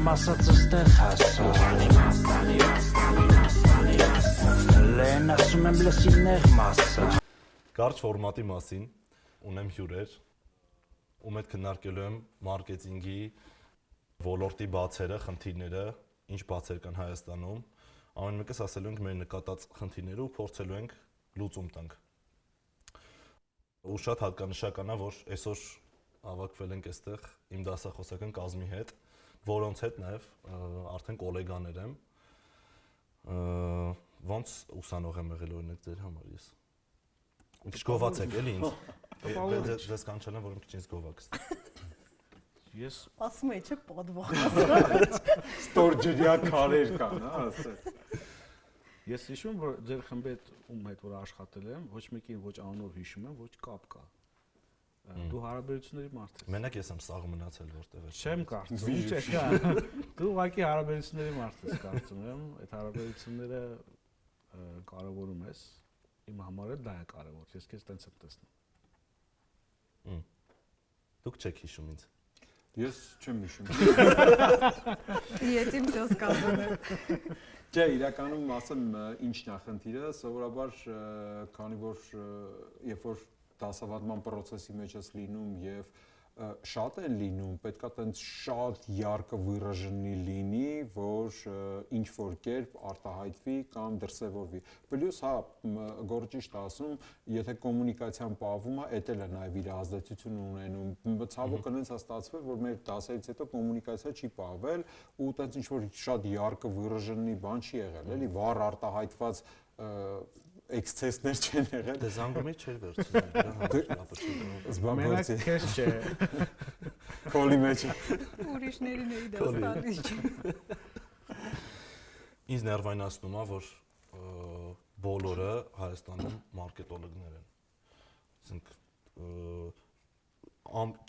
եմ ասած այստեղ հասա Լեն ասում եմ լսիններ մասը Կարճ ֆորմատի մասին ունեմ հյուրեր ում հետ քննարկելու եմ մարքեթինգի ոլորտի բացերը, խնդիրները, ինչ բացեր կան Հայաստանում ամեն մեկս ասելու ենք մեր նկատած խնդիրները ու փորձելու ենք լուծում տանք ու շատ հատկանշական է որ այսօր հավաքվել ենք այստեղ իմ դասախոսական կազմի հետ որոնց հետ նաև արդեն գոլեգաներ եմ ոնց ուսանող եմ եղել օրինակ ձեր համար ես Ինչ գովացեք էլի ինձ Ձեզ կանչել եմ որ մի քիչ ինձ գովաք Ես ասում եմ չէ պատվող Ստորջրյա քարեր կան, հա, այստեղ։ Ես հիշում եմ որ ձեր խմբի հետ ում հետ որ աշխատել եմ ոչ մեկին ոչ անունով հիշում եմ ոչ կապ կա Դու հարաբերությունների մարդ ես Մենակ ես եմ սաղ մնացել որտեղ Չեմ կարծում չէ Դու ուղղակի հարաբերությունների մարդ ես կարծում եմ այդ հարաբերությունները կարևորում ես Իմ համար էլ դա է կարևոր ես քեզ տենց եմ տեսնում Դուք չեք հիշում ինձ Ես չեմ հիշում Ետիմ դոս կազում եմ Չէ, իրականում ասեմ ինչն է խնդիրը, սովորաբար քանի որ երբ որ դասավանդման process-ի մեջ ես լինում եւ շատ են լինում, պետքա տենց շատ յարկը վիրաժնի լինի, որ ինչ որ կերպ արտահայտվի կամ դրսևորվի։ Պլյուս հա, գորը ճիշտ ասում, եթե կոմունիկացիան պահվում է, էդ էլ է նաև իր ազդեցություն ունենում։ Ցավոք այնց է ստացվել, որ մեր դասերից հետո կոմունիկացիա չի պահվել ու տենց ինչ որ շատ յարկը վիրաժնի բան չի եղել, էլի վառ արտահայտված էքսցեսներ չեն եղել։ Դե զանգումի չէր վերցնում, Մենակ քեզ չէ։ Քոլի մեջ։ Ուրիշներին էի դա ստալիս չէ։ Ինձ ներվայնացնում է, որ բոլորը Հայաստանում մարքետոլոգներ են։ Ասենք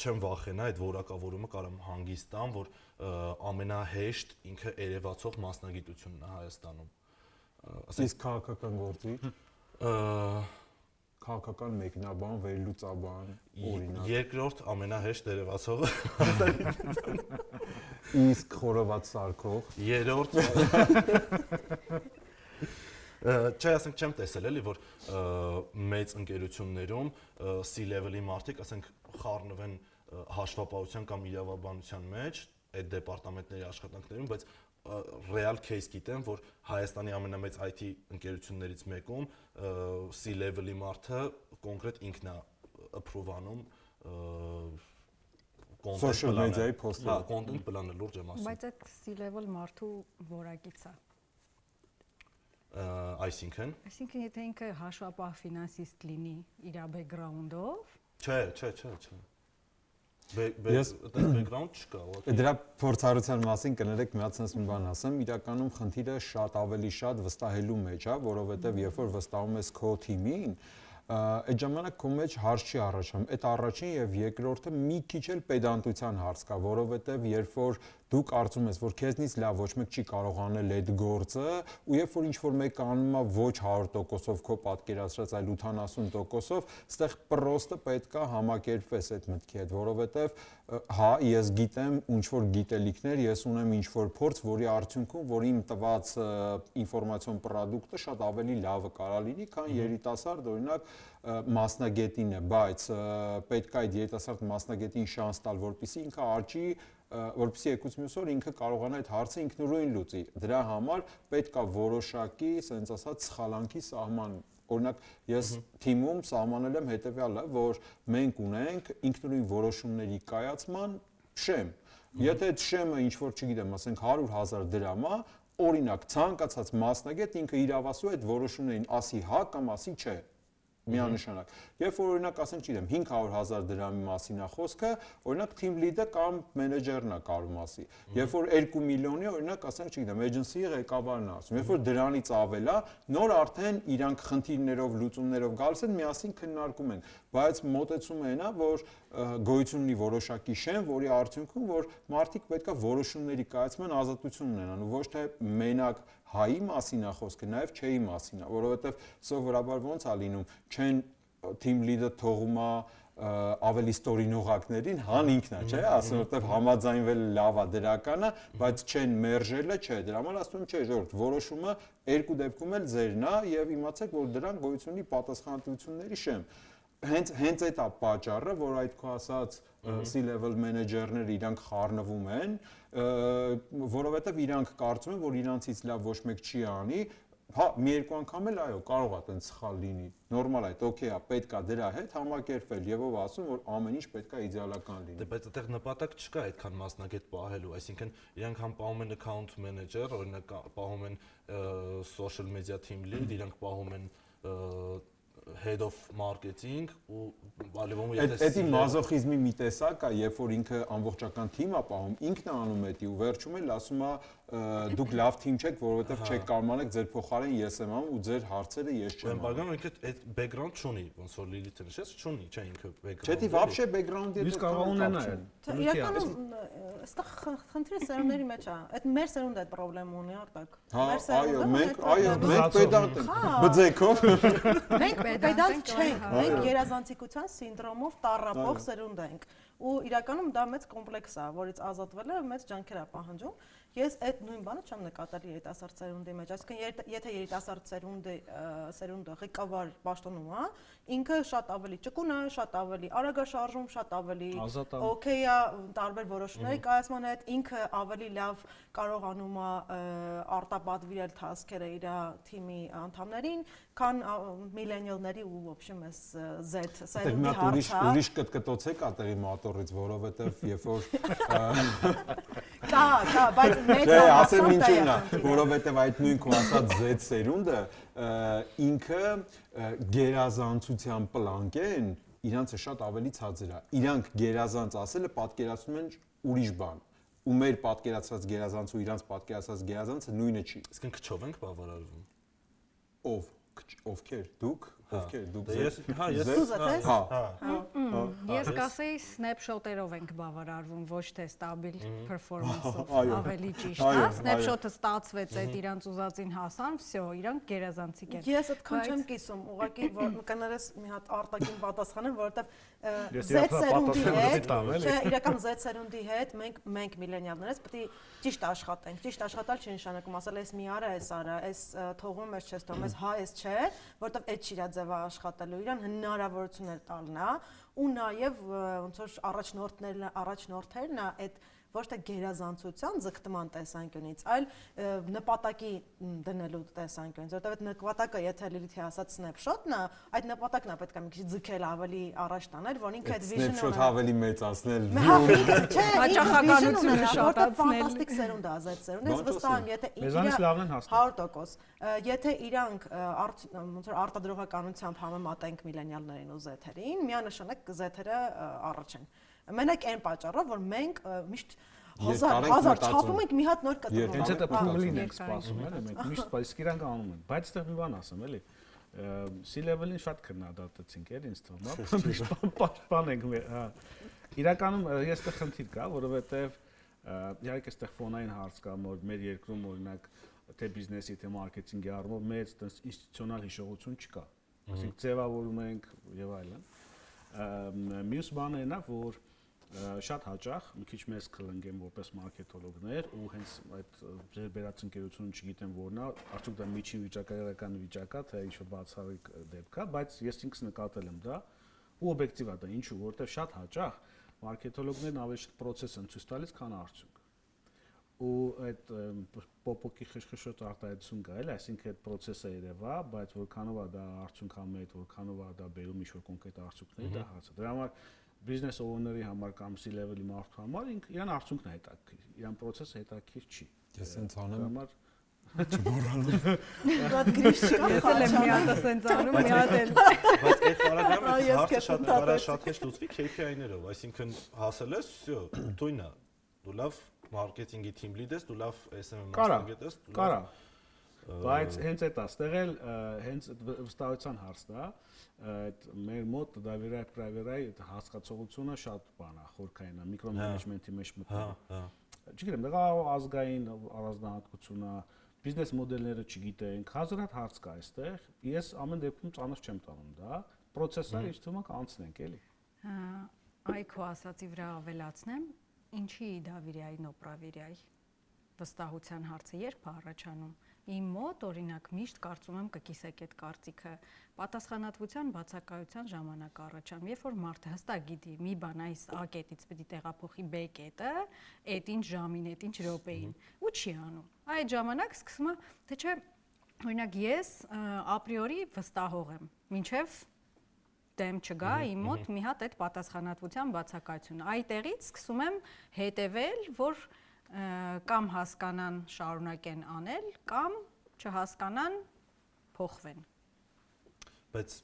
չեմ վախենա այդ որակավորումը կարամ հանգիստ տամ, որ ամենահեշտ ինքը երևացող մասնագիտությունն է Հայաստանում։ Իսկ քաղաքական գործի քաղաքական մեկնաբան, վերլուծաբան, օրինակ։ Երկրորդ ամենահեշտ երևացողը։ Իսկ խորոված սարքող։ Երրորդ Չէ, ասենք չեմ տեսել էլի, որ մեծ ընկերություններում C-level-ի մարդիկ, ասենք խառնվեն հաշվապահության կամ իրավաբանության մեջ, այդ դեպարտամենտների աշխատանքներում, բայց real case գիտեմ, որ Հայաստանի ամենամեծ IT ընկերություններից մեկում C-level-ի մարդը կոնկրետ ինքն է approve-անում social media-ի post-ը։ Հա, content plan-ը լուրջ եմ ասում։ Բայց այդ C-level մարդու որակից է։ Այսինքն եթե ինքը հաշվապահ ֆինանսիստ լինի իր background-ով։ Չէ։ Background չկա, ուղղակի։ Դրա փորձառության մասին կներեք մի հատ sense մի բան ասեմ, իրականում խնդիրը շատ ավելի շատ վստահելու մեջ է, որովհետև երբ որ վստահում ես քո թիմին, այդ ժամանակ քո մեջ հարց չի առաջանում։ Այդ առաջին եւ երկրորդը մի քիչ էլ պեդանտության հարց կա, որովհետև երբ որ դու կարծում ես, որ քեզնից լավ ոչ մեկ չի կարող անել այդ գործը, ու երբ որ ինչ-որ մեկը անում է ոչ 100%-ով քո պատկերացրած, այլ 80%-ով, այստեղ պրոստը պետք է համակերպվես այդ մտքի հետ, որովհետև հա, ես գիտեմ ինչ-որ գիտելիքներ, ես ունեմ ինչ-որ փորձ, որի արդյունքում, որ իմ տված ինֆորմացիոն պրոդուկտը շատ ավելի լավը կարա լինի, քան երիտասարդ, օրինակ, մասնագետին է, բայց պետք է այդ երիտասարդ մասնագետին շանս տալ, որպեսզի ինքը աճի որպեսզի եկուց մյուս օր ինքը կարողանա այդ հարցը ինքնուրույն լուծի։ Դրա համար պետք է որոշակի, ասենց ասած, սխալանքի սահման։ Օրինակ, ես թիմում սահմանել եմ հետևյալը, որ մենք ունենք ինքնուրույն որոշումների կայացման շեմ։ Եթե այդ շեմը ինչ-որ, չգիտեմ, ասենք 100,000 դրամ է, օրինակ, ցանկացած մասնագետ ինքը իրավասու այդ որոշումներին ասի հա կամ ասի չէ։ Միանշանակ։ Երբ որ օրինակ ասենք, չգիտեմ, 500,000 դրամի մասին է խոսքը, օրինակ team lead-ը կամ մենեջերն է կարում ասի։ Երբ որ 2 միլիոնի, օրինակ ասենք, չգիտեմ, agency-ի ղեկավարն է ասում։ Երբ որ դրանից ավել է, նոր արդեն իրանք խնդիրներով, լուծումներով գալիս են, միասին քննարկում են։ Բայց մոտեցումը այն է, որ գոյություն ունի որոշակի շեմ, որի արդյունքում որ մարդիկ պետք է որոշումների կայացման ազատություն ունենան, ու ոչ թե մենակ հայի մասին է խոսքը, նաև չէի մասին է, որովհետև սովորաբար ոնց է լինում, չեն team lead-ը թողում է ավելի ստորինողակներին հան ինքն է, չէ՞, ասում որտեվ համաձայնվել լավ է դրականը, բայց չեն մերժելը, չէ, դրա համար ասում եմ, չէ, ժողովուրդ, որոշումը երկու դեպքում էլ ձերն է եւ իմացեք, որ դրան գոյություն ունի պատասխանատվությունների շեմ։ Հենց այդ է պատճառը, որ այդ քո ասած C-level մենեջերները իրանք խառնվում են, որովհետեւ իրանք կարծում են, որ իրանցից լավ ոչ մեկ չի անի։ Հա, մի երկու անգամ էլ այո, կարող է այդպես սխալ լինի։ Նորմալ է, օքեյ է, պետք է դրա հետ համակերպվել եւ ով ասում, որ ամեն ինչ պետք է իդեալական լինի։ Դե բայց այդտեղ նպատակ չկա այդքան մասնագետ պահելու, այսինքն իրանք համ պահում են account manager, օրինակ պահում են social media team lead, իրանք պահում են head of marketing ու բալևոմը եթե Էդի մազոխիզմի մի տեսակ է, երբ որ ինքը ամբողջական թիմ է պահում, ինքն է անում դա ու վերջում էլ ասում է դուք լավ թիմ չեք, որովհետև չեք կարողանեք ձեր փոխարեն ես եմ անում ու ձեր հարցերը ես չեմ անում։ Բայց ինքը այդ background չունի, ոնց որ Լիլիթը նշեց, չունի, չէ ինքը background։ Չէ, դի вообще background-ի Իսկ կարող ունենա էլ։ Իրականում այստեղ խնդիրը սերունդների մեջ է։ Այդ մեր սերունդը այդ խնդրեմ ունի, արտակ։ Այո, մենք պետանտ ենք, բձեքով։ Մենք պետանտ չենք, մենք երազանցիկության սինդրոմով տառապող սերունդ ենք։ Ու իրականում դա մեծ կոմպլեքս է, որից ազատվելը մեծ ջանքեր է պահանջում։ Ես այդ նույն բանը չեմ նկատել երիտասարդ սերունդի մեջ, այսինքն եթե երիտասարդ սերունդը ղեկավար պաշտոնում է, ինքը շատ ավելի ճկուն է, շատ ավելի արագ է շարժում, շատ ավելի օքեյ է տարբեր որոշումների կայացման հետ, ինքը ավելի լավ կարողանում է արտապատվիրել task-երը իր թիմի անդամներին, քան միլենիալների ու в общем էս Z սերունդի հարցը։ Ուրիշ կտկտոցեք ատերի մատորից, որովհետև երբ որ Կա, բայց մեծ ասեմ ինչու՞ն է, որովհետև այդ նույն քո ասած Z սերունդը ինքը գերազանցության պլանկեն իրանցը շատ ավելի ցածր է։ Իրանք գերազանց ասելը պատկերացնում են ուրիշ բան։ Ու մեր պատկերացած գերազանց ու իրանց պատկերացած գերազանցը նույնը չի։ Իսկ քչով ենք բավարարվում։ Ով ովքեր դուք ովքեր դուք Ես Ես կասեի snapshot-երով ենք բավարարվում, ոչ թե stable performance-ով, ավելի ճիշտ է։ Snapshot-ը ստացվեց, այդ իրանց ուզածին հասան, всё, իրանք գերազանցիկ են։ Ես այդքան չեմ կիսում, ուղղակի կներես մի հատ արտակին պատասխանեմ, որովհետև Z սերունդի հետ, չէ, իրական Z սերունդի հետ մենք միլենիալներս պետք է ճիշտ աշխատենք։ Ճիշտ աշխատալ չի նշանակում ասել ես մի արա, այս արա, այս թողում ես չես թողում, այս հա, այս չէ, որովհետև այդ չի իր ձևը աշխատելու, իրան հնարավորություններ տալն է ու նաև ոնց որ առաջնորդներն այդ ոչ թե գերազանցության ձգտման տեսանկյունից, այլ նպատակի դնելու տեսանկյունից, որովհետև այդ նպատակը, եթե Լիլիթի ասած snapshot-ն է, այդ նպատակն է պետք է մի քիչ ձգել ավելի առաջ տանել, որ ինքը այդ vision-ը snapshot ավելի մեծացնել։ Չէ, հաճախականությունը շատացնել։ Ֆանտաստիկ սերունդ է, Z սերունդ, ես վստահ եմ, եթե 100%, եթե իրանք ոնց որ արտադրողականությամբ համեմատենք միլենիալներին ու Z-երին, միանշանակ Z-երը առաջ են։ Մենակ այն պատճառով, որ մենք միշտ հազար չափում ենք մի հատ նոր կտրում։ Հենց դա փուլին ենք սպասում, էլի, մենք միշտ սպասում իրանք անում են, բայց այստեղ մի բան ասեմ, էլի։ C-level-ին շատ քննադատեցինք, էլի, ինձ թվում է, միշտ պաշտպանենք, հա։ Իրականում ես այդտեղ խնդիր կա, որովհետև իհարկե այդտեղ ֆոնային հարց կա, որ մեր երկրում օրինակ թե բիզնեսի, թե մարքեթինգի առումով մեծ ինստիտուցիոնալ հիշողություն չկա։ Այսինքն ձևավորում ենք եւ այլն։ Մյուս բանը նա, որ շատ հաճախ մի քիչ մեզ կլնգեն որպես մարքեթոլոգներ ու հենց այդ ձեր բերած ընկերությունը չգիտեմ որն է, արդյոք դա միջին վիճակագրական վիճակ է, թե ինչ-որ բացառիկ դեպք է, բայց ես ինքս նկատել եմ դա ու օբյեկտիվ է դա, ինչու, որովհետև շատ հաճախ մարքեթոլոգներն ավելի շատ process են ցույց տալիս, քան արդյունք։ Ու այդ պոպոկի խշխշոտ արտահայտություն կա, էլի, այսինքն այդ process-ը երևա, բայց որքանով է դա արդյունքամետ, որքանով է դա բերում ինչ-որ կոնկրետ արդյունքների, դա հարցը։ Դրա համար business owner-ի համար կամ C-level-ի մարդու համար իրան արդյունքն է հետաքրքիր, իրան process-ը հետաքրքիր չի։ Ես հենց անեմ Չմոռանում։ Դա գրիշ չկա։ Ես էլ մի հատ ասենց անում, մի հատ էլ։ Բայց այդ параգրամը հարցը շատ հեշտ լուծվի KPI-ներով, այսինքն հասել ես, всё, թույնա, դու լավ մարքեթինգի թիմ լիդ ես, դու լավ SMM մասնագետ ես, դու կարա։ Բայց հենց այդ է, ստեղ էլ հենց վստահության հարցն է, այդ մեր մոտ դավիրայ այդ հասկացողությունը շատ բան է, խորքային է, միկրոմենեջմենթի մեջ մտնում։ Չգիտեմ, դա ազգային առանձնահատկություն է, բիզնես մոդելները չգիտենք, հազարդ հարց կա այստեղ։ Ես ամեն դեպքում ծանոթ չեմ տանում դա, process-ը ինչ թվում է կանցնենք, էլի։ Այ քո ասացի վրա ավելացնեմ, ինչի դավիրիայի նոպրավիրիայի վստահության հարցը երբ է առաջանում։ Իմ մոտ օրինակ միշտ կարծում եմ կկիսեք այդ կարծիքը պատասխանատվության բացակայության ժամանակ առաջանում, երբ որ մարդը հստակ գիտի մի բան այս A կետից պետք է տեղափոխի B կետը, այդ ինչ ժամին, այդ ինչ րոպեին, ու չի անում։ Այդ ժամանակ սկսում է, թե չէ, օրինակ ես ապրիորի վստահող եմ, մինչև դեմ չգա իմ մոտ մի հատ այդ պատասխանատվության բացակայությունը։ Այդտեղից սկսում եմ հետևել, որ կամ հասկանան շարունակեն անել, կամ չհասկանան փոխվեն։ Բայց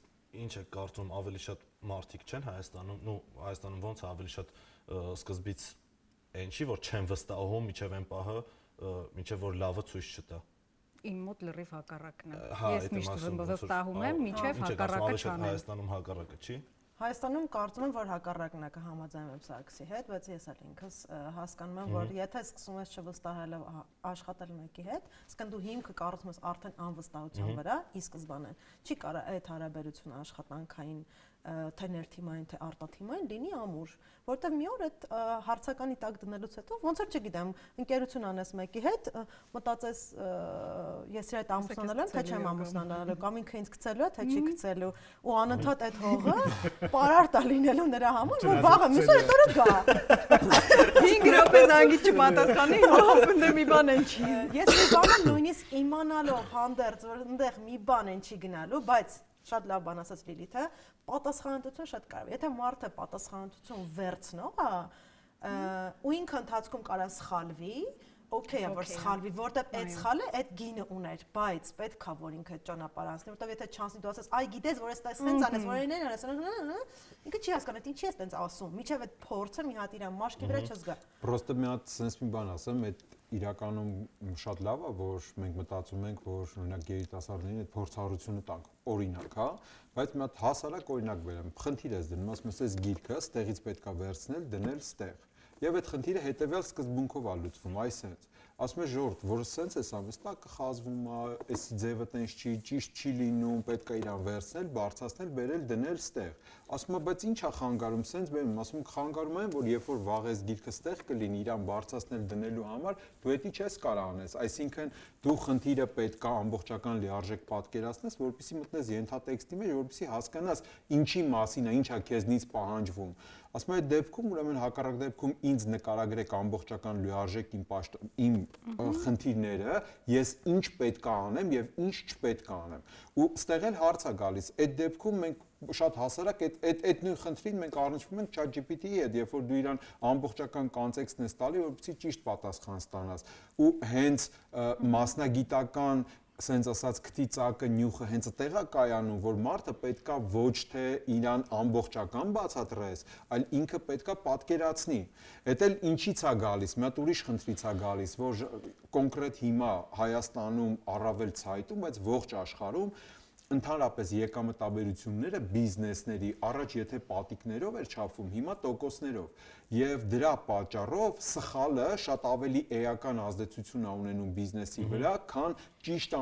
ինչ է կարծում ավելի շատ մարդիկ չեն Հայաստանում, Հայաստանում ոնց է ավելի շատ սկզբից այնչի որ չեն վստահում միջև այն պահը, միջև որ լավը ցույց չտա։ Իմ մոտ լրիվ հակառակն է։ Ես միշտ վստահում եմ, միջև հակառակը չանեմ։ Հայաստանում հակառակը չի։ Հայաստանում կարծում եմ, որ հակառակն է կհամաձայնեմ Սարգսի հետ, բայց ես էլ ինքս հասկանում եմ, որ եթե սկսում ես չվստահել աշխատել մեկի հետ, ասկան դու հիմքը կառուցում ես արդեն անվստահության վրա, ի սկզբանե չի կարա այդ հարաբերությունը աշխատանքային թե ներթիմային, թե արտաթիմային լինի ամուր, որտեղ մի օր այդ հարցականի տակ դնելուց հետո ոնց որ չգիտեմ, ընկերություն անես մեկի հետ, մտածես ես իր հետ ամուսնանալու եմ, թե չեմ ամուսնանալու, կամ ինքը ինձ գցելու է, թե չի գցելու, ու անընդհատ այդ հողը պարարտ է լինելու նրա համար, որ վաղը մյուս օրը տորը գա։ 5 րոպե զանգի չպատասխանի, հո մի բան են չի։ Ես մի բան եմ նույնիսկ իմանալով հանդերձ, որ այնտեղ մի բան են չի գնալու, բայց շատ լավ բան ասաց Լիլիթը, պատասխանատվություն շատ կարևոր է։ Եթե մարդը պատասխանատվություն վերցնող է, ու ինքը ընթացքում կարա սխալվի, օքեյ է որ սխալվի, որտեղ այդ սխալը այդ գինը ուներ, բայց պետք է որ ինքը ճանապարհ անցնի, որտեղ եթե չանցնի դու ասես, այ գիտես որ էս տես անես, որ այնեն անես, ինքը չի հասկանում, ինչի ես տենց ասում, միջև այդ փորձը մի հատ իր մաշկի վրա չզգա։ Պրոստը մի հատ sense մի բան ասեմ, այդ իրականում շատ լավ է, որ մենք մտածում ենք, որ օրինակ երիտասարդներին այդ փորձառությունը տանք, օրինակ, հա, բայց մի հատ հասարակ օրինակ բերեմ, խնդիր ես դնում, ասում ես գիրքը, ստեղից պետքա վերցնել, դնել ստեղ։ Եվ այդ խնդիրը հետևյալ սկզբունքով է լուծվում, այսինքն ասում է ժողովուրդ, որ սենց է սա վստահ կխազվում է, էսի ձևը տենց չի, ճիշտ չի լինում, պետք է իրան վերցնել, բարձրացնել, բերել, դնել ստեղ։ Ասում է, բայց ի՞նչ է խանգարում, սենց բերում, ասում խանգարում են, որ երբ որ վաղ էս գիրքը ստեղ կլինի, իրան բարձրացնել դնելու համար, դու էդի չես կարող անես, այսինքն դու խնդիրը պետք է ամբողջական լիարժեք պատկերացնես, որպեսզի մտնես ենթատեքստի մեջ, որպեսզի հասկանաս ինչի մասին է, ինչ է քեզնից պահանջվում։ Ասում եմ այդ դեպքում ուրեմն հակառակ դեպքում ինձ նկարագրեք ամբողջական լիարժեք իմ խնդիրները, ես ինչ պետք է անեմ եւ ինչ չպետք է անեմ։ Ու ստեղ էլ հարց է գալիս, այդ դեպքում մենք շատ հասարակ այդ նույն խնդրին մենք առնչվում ենք ChatGPT-ի հետ, երբ որ դու իրան ամբողջական կոնտեքստն ես տալի, որպեսզի ճիշտ պատասխան ստանաս։ Ու հենց մասնագիտական սենց ասած քթի ծակը նյութը հենց այդտեղ է կայանում, որ մարդը պետքա ոչ թե իրան ամբողջական բացատրես, այլ ինքը պետքա պատկերացնի։ Էդ էլ ինչից է գալիս, մի հատ ուրիշ խնդրից է գալիս, որ կոնկրետ հիմա Հայաստանում առավել ցայտում, բայց ողջ աշխարհում ընդհանրապես եկամտաբերությունները բիզնեսների առաջ եթե պատիկներով էր չափվում, հիմա տոկոսներով եւ դրա պատճառով սխալը շատ ավելի էական ազդեցություն է ունենում բիզնեսի վրա, քան ճիշտ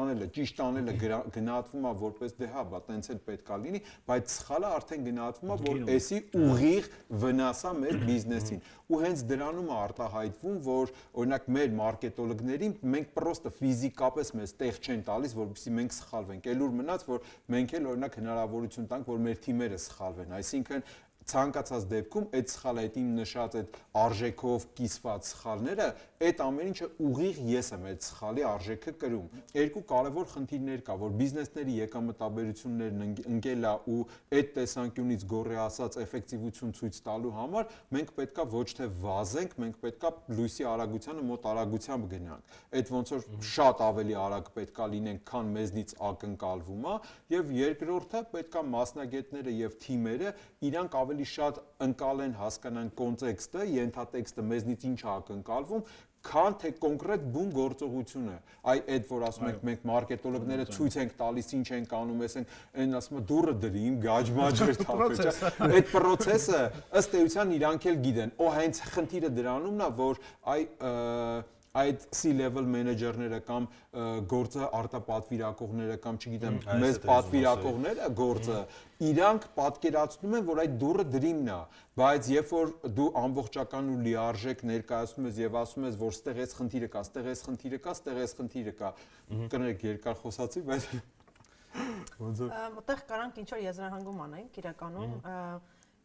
անելը գնահատվում է որպես դե հա, բա տենց էլ պետքա լինի, բայց սխալը արդեն գնահատվում է, որ էսի ուղիղ վնաս է մեր բիզնեսին։ Ու հենց դրանում է արտահայտվում, որ օրինակ մեր մարքետոլոգներին մենք պրոստը ֆիզիկապես մեզ տեղ չեն տալիս, որպեսզի մենք սխալվենք։ Էլ ուր մնաց, որ մենք էլ օրինակ հնարավորություն տանք, որ մեր թիմերը սխալվեն, այսինքն ցանկացած դեպքում այդ սխալը, այդ իմ նշած այդ արժեքով կիսված սխալները, այդ ամեն ինչը ուղիղ ես եմ այդ սխալի արժեքը կրում։ Երկու կարևոր խնդիրներ կա, որ բիզնեսների եկամտաբերություններն ընկել է ու այդ տեսանկյունից գոռի ասած էֆեկտիվություն ցույց տալու համար մենք պետքա ոչ թե վազենք, մենք պետքա լույսի արագությանը մոտ արագությամբ գնանք։ Այդ ոնց որ շատ ավելի արագ պետքա լինենք, քան մեզնից ակնկալվում է, եւ երկրորդը պետքա մասնագետները եւ թիմերը իրանք ավելի շատ ընկալեն, հասկանան կոնտեքստը, ենթատեքստը մեզնից ինչ է ակնկալվում, քան թե կոնկրետ բուն գործողությունը։ Այ այդ որ ասում ենք մենք մարքետոլոգները ցույց ենք տալիս, ինչ ենք անում, այն ասում է դուրը դրի, իմ գաճ-մաճեր թափեճա։ Այդ process-ը ըստ էության իրանք էլ գիտեն։ Օ հենց խնդիրը դրանումն է, որ այդ C-level մենեջերները կամ գործը արտապատվիրակողները կամ չգիտեմ մեծ պատվիրակողները գործը իրանք պատկերացնում են, որ այդ դուռը դրիմն է, բայց երբ որ դու ամբողջական ու լիարժեք ներկայացնում ես եւ ասում ես, որ ստեղ էս խնդիրը կա, ստեղ էս խնդիրը կա, ստեղ էս խնդիրը կա, կներեք երկար խոսացի, բայց ոնց է այդտեղ կարանք ինչ որ եզրահանգում անենք իրականում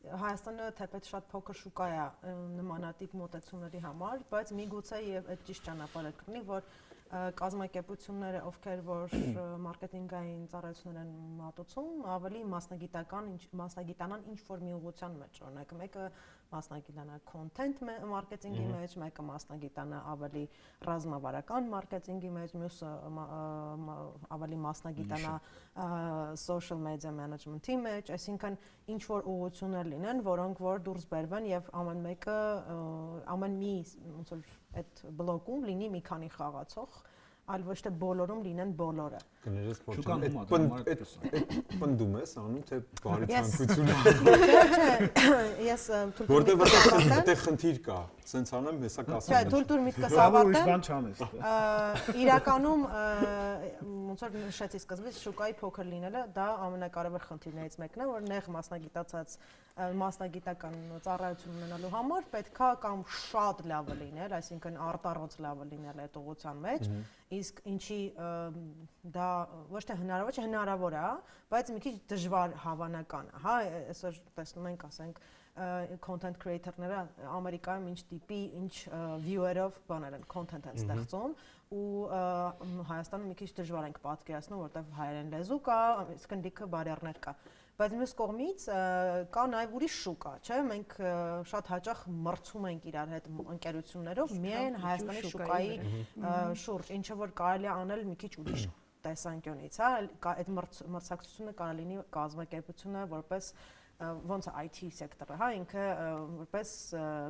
Հայաստանը թեպետ շատ փոքր շուկա է նմանատիպ մոտեցումների համար, բայց միգուցե եւ այդ ճիշտ ճանապարհը կլինի, որ կազմակերպությունները, ովքեր որ մարքեթինգային ծառայություններ են մատուցում, ավելի մասնագիտանան ինչ որ մի ուղղության մեջ, օրինակ մեկը մասնագիտանա content marketing-ի մեջ, մեկը մասնագիտանա ավելի ռազմավարական մարքեթինգի մեջ, մյուսը ավելի մասնագիտանա social media management-ի մեջ, այսինքն ինչ որ ուղղություններ լինեն, որոնք որ դուրս բերվեն եւ ամեն մեկը ամեն մի ոնց որ այդ բլոկում լինի մի քանի խաղացող, այլ ոչ թե բոլորում լինեն բոլորը։ կներես Շուկան պնդում ես անում թե բարի ցանկությունը։ Ես որտեղ այդտեղ խնդիր կա, սենց անեմ, հեսա կասեմ։ Չէ, թույլ միտքս ավարտեմ։ Իրականում ոնց որ նշեցի սկզբից շուկայի փոքր լինելը դա ամենակարևոր խնդիրներից մեկն է, որ նեղ մասնագիտացած մասնագիտական ծառայություն ունենալու համար պետքա կամ շատ լավը լինել, այսինքն արտառոց լավը լինել այդ ուղղության մեջ, իսկ ինչի դա ոչ թե հնարավոր չէ, հնարավոր է, բայց մի քիչ դժվար հավանական է, հա, այսօր տեսնում ենք, ասենք content creator-ները Ամերիկայում ինչ տիպի, ինչ viewer-ով բաներ են, content են ստեղծում ու Հայաստանում մի քիչ դժվար ենք պատկերացնում, որտեղ հայերեն լեզու կա, իսկ լիքը բարերներ կա։ Բայց մյուս կողմից կա նաև ուրիշ շուկա, չէ՞, մենք շատ հաճախ մրցում ենք իրար հետ ընկերություններով միայն Հայաստանի շուկայի շուրջ, ինչը որ կարելի է անել մի քիչ ուրիշ տեսանկյունից, հա, այդ մրցակցությունը կարող լինի կազմակերպությունը որպես ոնց է IT սեկտորը, հա, ինքը որպես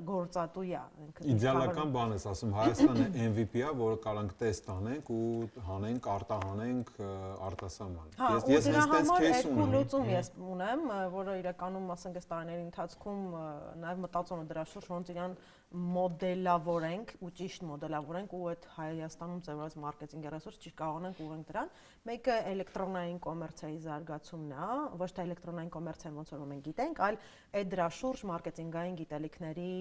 գործատու է, ինքը իդեալական բան ես ասում, Հայաստանը MVP-ա, որը կարանք տեստ անենք ու հանենք, արտահանենք արտասահման։ Ես հենց տենց кейս ունեմ։ Լուծում ես ունեմ, որը իրականում, ասենք, այս տարիների ընթացքում նաև մտածում եմ դրա շուրջ, ոնց իրան մոդելավորենք ու ճիշտ մոդելավորենք ու այդ Հայաստանում ծավալած մարքեթինգ ռեսուրս ճիշտ կարողանանք ուղղենք դրան։ Մեկը էլեկտրոնային կոմերցիայի զարգացումն է, ոչ թե էլեկտրոնային կոմերցիան ոնց որ մենք գիտենք, այլ այդ դրա շուրջ մարքեթինգային գիտելիքների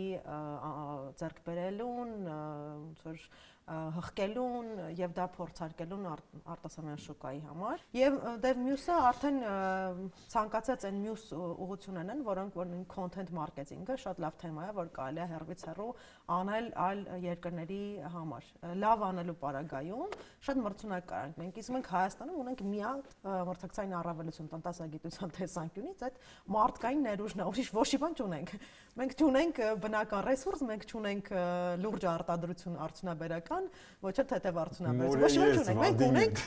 ձեռք բերելուն, ոնց որ հղկելուն եւ դա փորձարկելուն արտասահման շուկայի համար եւ դեպ մյուսը արդեն ցանկացած այն մյուս ուղղություններն են, որոնք որ content marketing-ը շատ լավ թեմա է, որ կարելի է հեռվից հեռու անել այլ երկրների համար։ Լավ անելու պարագայում շատ մրցունակ ենք։ Մենք իսկ մենք Հայաստանում ունենք մի հատ մրցակցային առավելություն տնտեսագիտության տեսանկյունից, այդ մարդկային ներուժն է, ուրիշ ոչ մի բան չունենք։ Մենք չունենք բնական ռեսուրս, մենք չունենք լուրջ արտադրություն արդյունաբերական, ոչ թե թեթև արդյունաբերություն, ոչ մի չունենք, մենք ունենք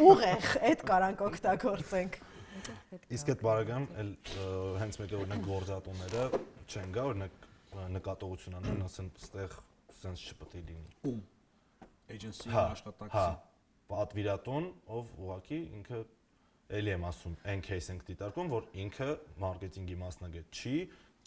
ուղեղ, այդ կարանք օգտագործենք։ Իսկ այդ բարակամ հենց մեկը օրինակ գործատուները չեն գա, օրինակ նկատողություն անեն, ասեն, ստեղ սենց չպետք է լինի։ Ում agency աշխատակցի պատվիրատուն, ով ուղղակի ինքը էլի եմ ասում, այն case ենք դիտարկում, որ ինքը մարքեթինգի մասնագետ չի,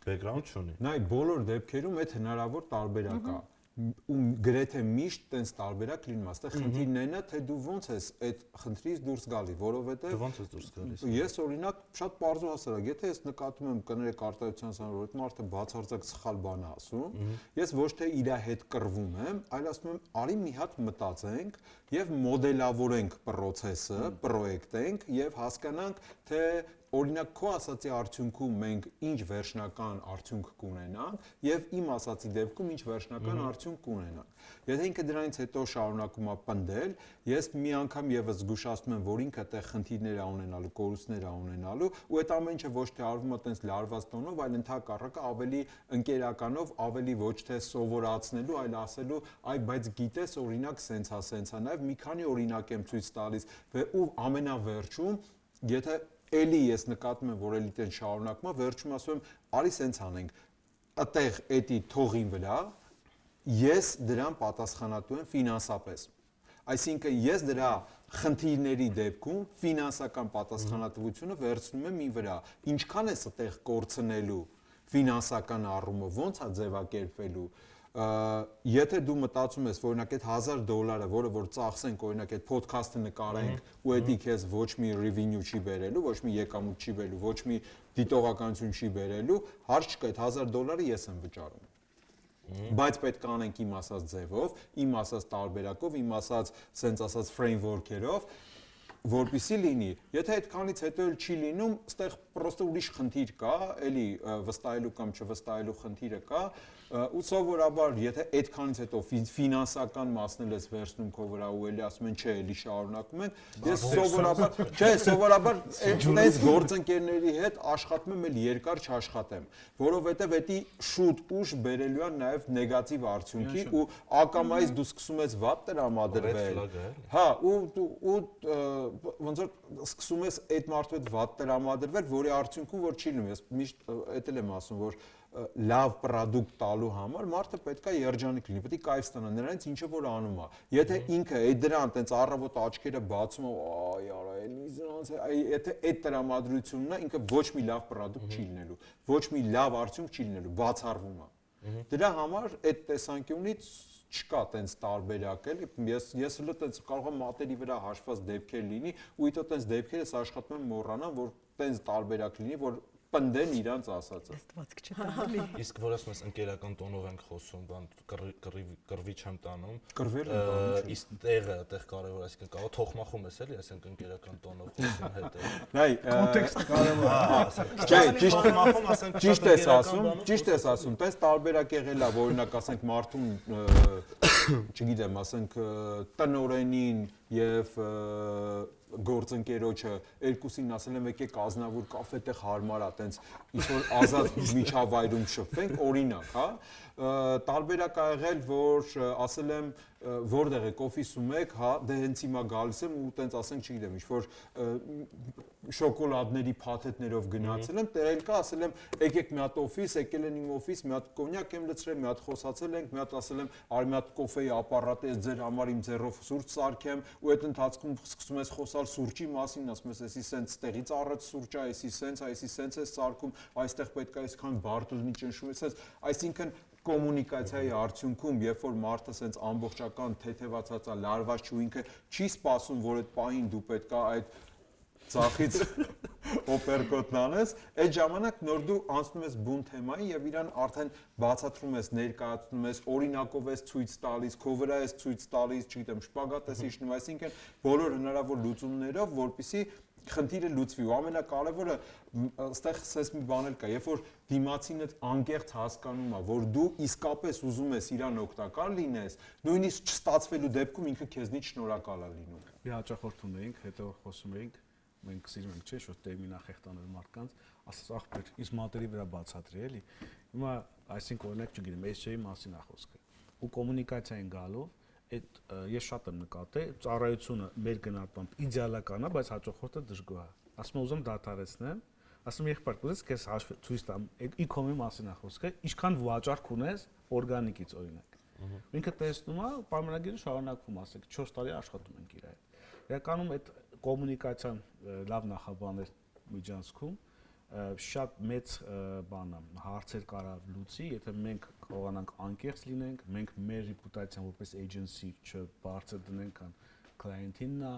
background չունի։ Նայ բոլոր դեպքերում այդ հնարավոր տարբերակ է։ Ու գրեթե միշտ տենց տարբերակ լինում, այստեղ խնդիրն այն է, թե դու ոնց ես այդ խնդրից դուրս գալի, որովհետև Դու ոնց ես դուրս գալիս։ Ես օրինակ շատ պարզ ու հասարակ, եթե ես նկատում եմ կներեք արտահայտության սանր, որ այդ մարդը բացարձակ սխալ բան է ասում, ես ոչ թե իր հետ կռվում եմ, այլ ասում եմ, արի մի հատ մտածենք եւ մոդելավորենք process-ը, պրոյեկտենք եւ հասկանանք, թե օրինակ քո ասացի արդյունքում մենք ինչ վերջնական արդյունք կունենանք եւ իմ ասացի դեպքում ինչ վերջնական արդյունք կունենանք։ Եթե ինքը դրանից հետո շարունակում է պնդել, ես մի անգամ եւս զգուշացնում եմ, որ ինքը այդտեղ խնդիրներ է ունենալու, կորուստներ է ունենալու, ու այդ ամեն ինչը ոչ թե արվում է այտենց լարված տոնով, այլ ընդհակառակը ավելի ընկերականով, ավելի ոչ թե սովորացնելու, այլ ասելու, այ բայց գիտես օրինակ սենցա, նաեւ մի քանի օրինակ եմ ցույց տալիս, ու ամենավերջում, եթե էլի ես նկատում եմ, որ էլի տեն շարունակում է, վերջում ասում եմ, արի սենց անենք, այդտեղ էդի թողին վրա, ես դրան պատասխանատու եմ ֆինանսապես։ Այսինքն ես դրա խնդիրների դեպքում ֆինանսական պատասխանատվությունը վերցնում եմ իմ վրա։ Ինչքան է այդտեղ կորցնելու ֆինանսական առումով, ոնց է ձևակերպվելու, Եթե դու մտածում ես, որ օրինակ այդ $1000, որը որ ծախսենք, օրինակ այդ podcast-ը նկարենք, ու դա քեզ ոչ մի revenue չի բերելու, ոչ մի եկամուտ չի բերելու, ոչ մի դիտողականություն չի բերելու, հարց չկա, այդ $1000 ես եմ վճարում։ Բայց պետք է անենք իմ ասած ձևով, իմ ասած տարբերակով, իմ ասած, սենց ասած framework-երով, որպեսզի լինի։ Եթե այդքանից հետո էլ չի լինում, այստեղ պրոստը ուրիշ խնդիր կա, էլի վստահելու կամ չվստահելու խնդիրը կա, ու սովորաբար, եթե այդքանից հետո ֆինանսական մասն էլ ես վերցնում քո վրա ու էլի ասում են, չէ, էլի շարունակում են, ես սովորաբար, չէ, սովորաբար այդպես գործընկերների հետ աշխատում եմ էլ երկար չաշխատեմ, որովհետև դա շուտ ուշ բերելու է նաև նեգատիվ արդյունքի ու ակամայից դու սկսում ես վատ տրամադրվել։ Հա, ու ոնց որ սկսում ես այդ մարդու հետ վատ տրամադրվել, որի արդյունքում որ չի լինում, ես միշտ էդ եմ ասում, որ լավ պրոդուկտ տալու համար մարդը պետք է երջանիկ լինի, պետք է կայֆ ստանա նրանից ինչը որ անում է։ Եթե ինքը այդ դրան տենց առավոտ աչքերը բացում է, այ արա, եթե այդ տրամադրությունն է, ինքը ոչ մի լավ պրոդուկտ չի լինելու, ոչ մի լավ արդյունք չի լինելու, բացառվում է։ Դրա համար այդ տեսանկյունից չկա տենց տարբերակ էլի, ես հենց տենց կարող եմ մատերի վրա հաշված դեպքեր լինի, ու իտո տենց դեպքեր ես աշխատում եմ մոռանալ, որ տենց տարբերակ լինի, որ պնդեն իրանց ասածը։ Աստվածք չտանելի։ Իսկ որ ասում ես ընկերական տոնով ենք խոսում, բան կռվի չեմ տանում։ Կռվել եմ տանում։ Իսկ տեղ կարևոր, այսինքն կարող թողմախում ես էլի, այսինքն ընկերական տոնով խոսում հետ։ Նայ, Կոնտեքստը կարևոր է։ Ճիշտ ես ասում, տես տարբերակ եղել է, օրինակ ասենք մարդուն, չգիտեմ, ասենք տնօրենին եւ գործընկերոջը երկուսին ասել եմ եկեք ազնավուր կաֆե տեղ հարմար է, տենց ինչ որ ազատ միջավայրում շփվենք, օրինակ, հա, տարբերակ ա եղել, որ ասել եմ որտեղ եք օֆիսում եք, հա, դե հենց հիմա գալիս եմ ու տենց ասենք, չգիտեմ, ինչ որ շոկոլադների փաթեթներով գնացել եմ, տեղել կա, ասել եմ եկեք մի հատ օֆիս, եկել են իմ օֆիս, մի հատ կոնյակ եմ լցրել, մի հատ խոսացել ենք, մի հատ ասել եմ, արի մի հատ կոֆեի ապարատ է ձեր համար իմ ձեռով սուրճ սարքեմ, ու այդ ընթացքում սկսում ես խոսալ սուրճի մասին, ասում ես, էսի սենց տեղից առաջ սուրճ է, էսի սենց է սարքում, այստեղ պետք է այսքան բարդ լինի ճնշում, այսինքն կոմունիկացիայի արդյունքում, երբ որ մարդը սենց ամբողջական թեթևացած է, լարված չի ու ինքը չի սպասում, որ այդ պահին դու պետք է այդ ծախից օպերկոտն անես, այդ ժամանակ նոր դու անցնում ես բուն թեմային եւ իրան արդեն բացատրում ես, ներկայացնում ես, օրինակով ես ցույց տալիս, քո վրա ես ցույց տալիս, չգիտեմ, շպագատ ես իջնում, այսինքն բոլոր հնարավոր լուծումներով, որպեսզի խնդիրը լուծվի ու ամենակարևորը այստեղ սես մի բան էլ կա, երբ որ դիմացինը անկեղծ հասկանում է, որ դու իսկապես ուզում ես իրան օգտակար լինես, նույնիսկ չստացվելու դեպքում ինքը քեզնից շնորհակալ է լինում։ Մի հաճախորդ ունեինք, հետո խոսում էինք, մենք սիրում ենք, չէ՞, շուտ տերմինա խեղտանել մարդկանց, ասած ախպեր, ինձ մատերի վրա բացատրի էլի։ Հիմա այսինքն օրինակ չգիտեմ, SJ-ի մասին է խոսքը։ Ու կոմունիկացիային գալով այդ ես շատ եմ նկատել, ծառայությունը մեր գնահատմամբ իդեալական է, բայց հաճախորդը դժգոհ է։ Ասում եմ ուզում դադարեցնեմ, ասում եմ եղբայր, կուզես քեզ ցույց տամ, e-com-ի մասին է խոսքը, ինչքան վաճառք ունես օրգանիկից օրինակ։ Ինքը տեսնում է, պայմանագիրը շարունակվում, ասենք 4 տարի աշխատում ենք իր հետ։ Իրականում այդ կոմունիկացիան լավ նախաբաներ միջանցքում շատ մեծ բան է, հարցեր կարող լուծի, եթե մենք կարողանանք անկեղծ լինենք, մենք մեր ռեպուտացիան որպես agency չբարձր դնենք, քան client-ինն է,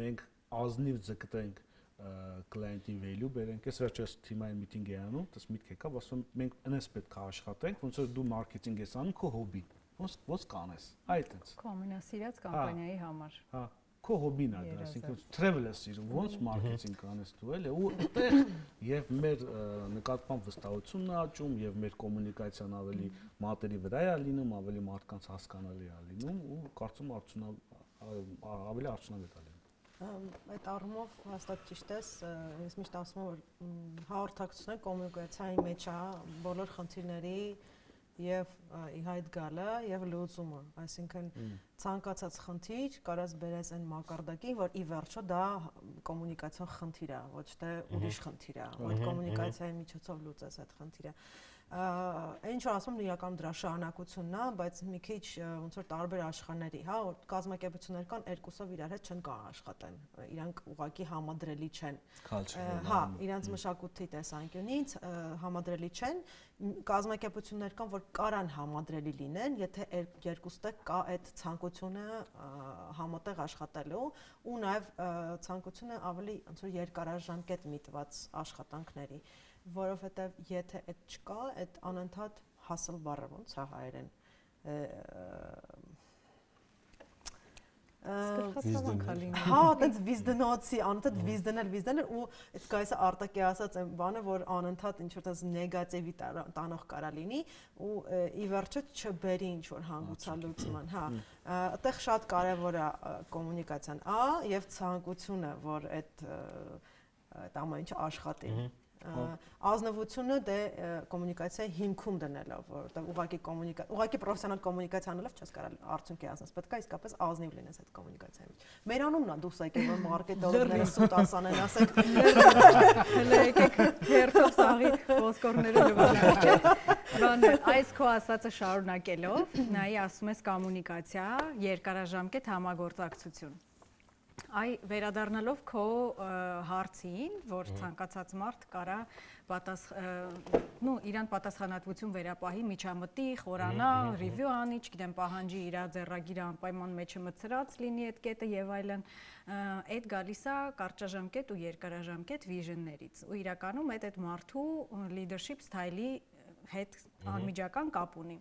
մենք ազնիվ ձգտենք client-ին value բերենք, ես վերջերս թիմային միտինգ եմ անում, դες միտք եկավ, ասում մենք այնպես պետք է աշխատենք, ոնց որ դու մարքեթինգ ես անում քո հոբին, ոնց կանես, այդտենց։ Քո ամենասիրած կամպանիայի համար։ Հա, քո հոբին է դա, այսինքն travel-ը սիրում, ոնց մարքեթինգ կանես դու էլի, ու այդտեղ եւ մեր նկատմամբ վստահությունն է աճում եւ մեր կոմունիկացիան ավելի մատերի վրա է լինում, ավելի մարդկանց հասկանալի է լինում ու կարծում ավելի արդյունավետ է լինում։ Այդ առումով հաստատ ճիշտ ես, ես միշտ ասում եմ, որ հաղորդակցությունը կոմունիկացիայի մեջ է բոլոր խնդիրների եւ իհայտ գալը եւ լուծումը, այսինքն ցանկացած խնդիր կարաս բերես այն մակարդակին, որ ի վերջո դա կոմունիկացիոն խնդիր է, ոչ թե ուրիշ խնդիր է, այդ կոմունիկացիայի միջոցով լուծես այդ խնդիրը։ Ինչ որ ասում եմ իրականում դրա շարունակությունն է, բայց մի քիչ ոնց որ տարբեր աշխարհների, հա, որ կազմակերպություններ կան, երկուսով իրար հետ չեն կարող աշխատեն։ Իրանք ուղղակի համադրելի չեն։ Հա, իրանք մշակույթի տեսանկյունից համադրելի չեն։ Կազմակերպություններ կան, որ կարան համադրելի լինեն, եթե երկուստեղ կա այդ ցանկությունը համատեղ աշխատելու ու նաև ցանկությունը ավելի ոնց որ երկարաժամկետ միտված աշխատանքների, որովհետև եթե այդ չկա, այդ անընդհատ hustle բառը ոնց է հայերեն հա, այդպես վիզդնոցի, անընդհատ վիզդնել ու այդ գայս Արտակի ասած այն բանը, որ անընդհատ ինչ որ տես նեգատիվի տանող կարա լինի ու ի վերջո չբերի ինչ որ հանգուցալուծման, հա, այդտեղ շատ կարևոր է կոմունիկացիան, եւ ցանկությունը, որ այդ ամեն ինչը աշխատի։ Ազնվությունը դե կոմունիկացիայի հիմքում դնելով, որովհետև ուղղակի պրոֆեսիոնալ կոմունիկացիա անելով չես կարող արդյունքի հասնել, պետք է իսկապես ազնիվ լինես այդ կոմունիկացիայի մեջ։ Մեր անունն է դուս եկեք որ մարկետոլոգները սուտ ասանեն, ասեք հələ եկեք հերթով սաղի ոսկորները լվանալ, չէ՞։ Բանը այս քո ասածը շարունակելով, նայի ասում ես կոմունիկացիա, երկարաժամկետ համագործակցություն։ Այ վերադառնալով քո հարցին, որ ցանկացած մարդ կարա իրան պատասխանատվություն վերապահի, միջամտի, խորանա, ռիվյու անի, չգիտեմ, պահանջի իր ձեռագիրը անպայման մեջը մցրած լինի այդ կետը եւ այլն, այդ գալիս է կարճաժամկետ ու երկարաժամկետ վիժններից։ Ու իրականում այդ մարդու leadership style-ի հետ անմիջական կապ ունի։